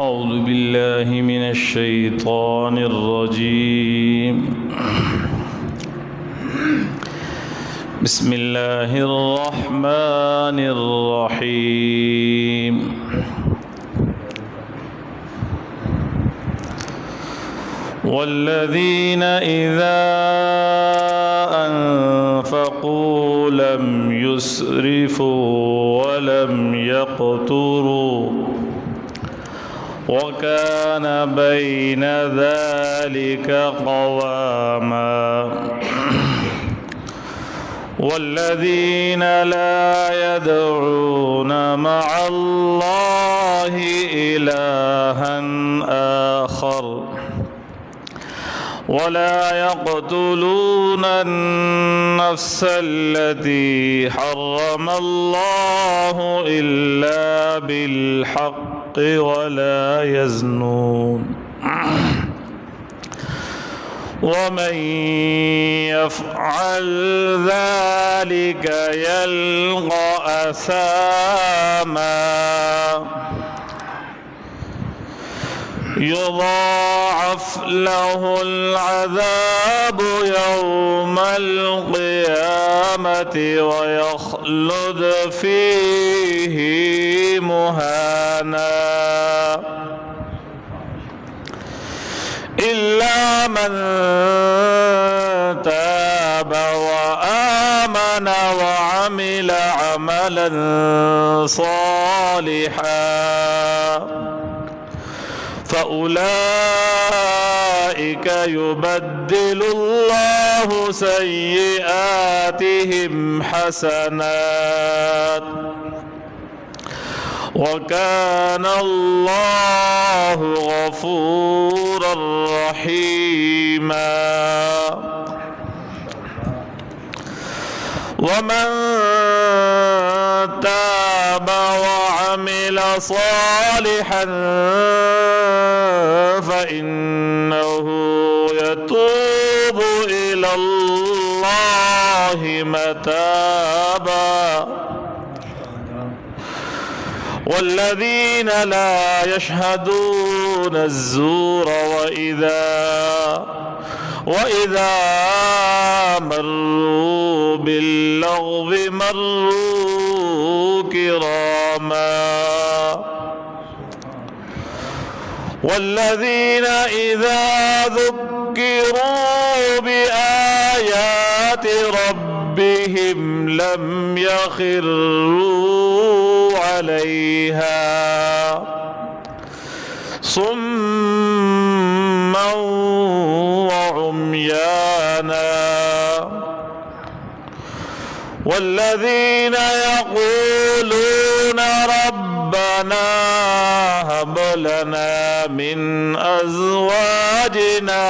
أعوذ بالله من الشيطان الرجيم. بسم الله الرحمن الرحيم. والذين إذا أنفقوا لم يسرفوا ولم يقتروا وكان بين ذلك قواما. والذين لا يدعون مع الله إلها آخر ولا يقتلون النفس التي حرم الله إلا بالحق ولا يزنون ومن يفعل ذلك يلقى أثاما يضاعف له العذاب يوم القيامة ويخلد فيه مهانا إلا من تاب وآمن وعمل عملا صالحا فأولئك يبدل الله سيئاتهم حسنات وكان الله غفورا رحيما. ومن تاب وعمل صالحا فإنه يتوب إلى الله متابا. والذين لا يشهدون الزور وإذا مروا باللغو مروا كراما. والذين إذا ذكروا بآيات ربهم لم يخروا عليها صما وعميانا. والذين يقولون ربنا هب لنا من أزواجنا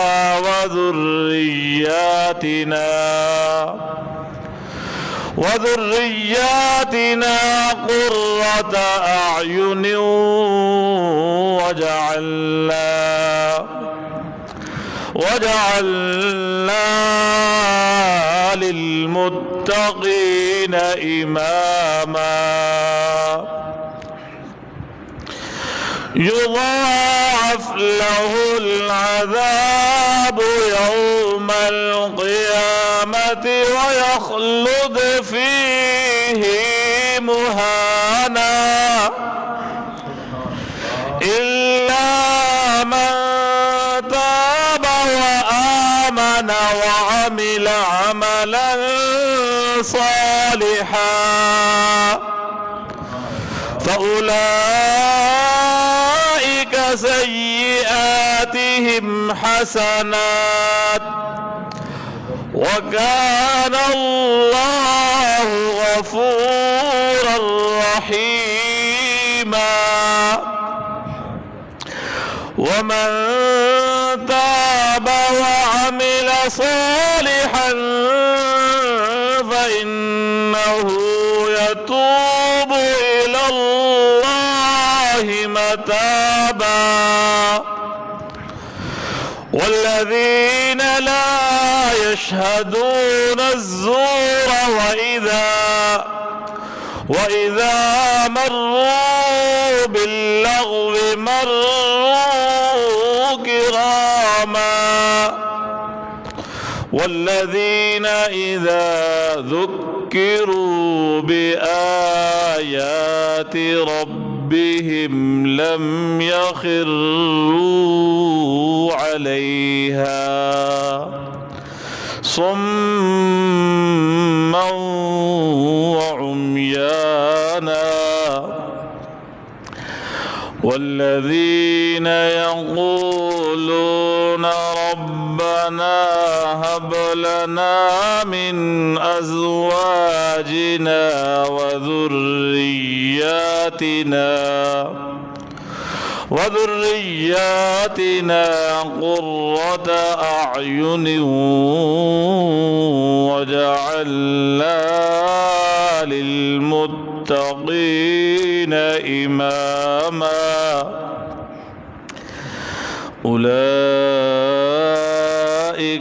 وذرياتنا قرة أعين وجعلنا للمتقين إماما. يضاعف له العذاب يوم القيامة ويخلد فيه مهانا إلا من تاب وآمن وعمل عملا صالحا فأولئك سيئاتهم حسنات وكان الله غفورا رحيما. ومن تاب وعمل صالحا فإنه يتوب إلى الله متابا. والذين لا يشهدون الزور وإذا مروا باللغو مروا كراما والذين إذا ذكروا بآيات ربهم لم يخروا عليها صما وعميانا والذين يقولون ربنا هب لنا من أزواجنا وذرياتنا قرة أعين وجعلنا للمتقين إماما أولئك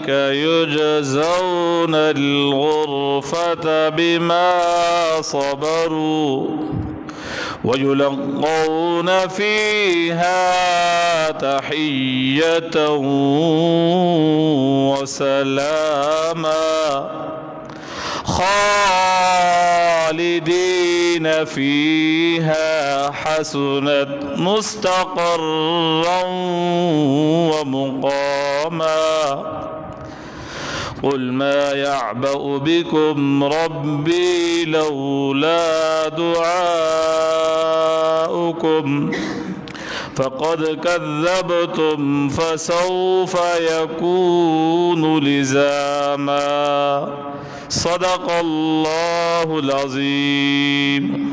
يجزون الغرفة بما صبروا ويلقون فيها تحية وسلاما خالدين فيها حسنت مستقرا ومقاما قل ما يعبأ بكم ربي لولا دعاؤكم فقد كذبتم فسوف يكون لزاما صدق الله العظيم.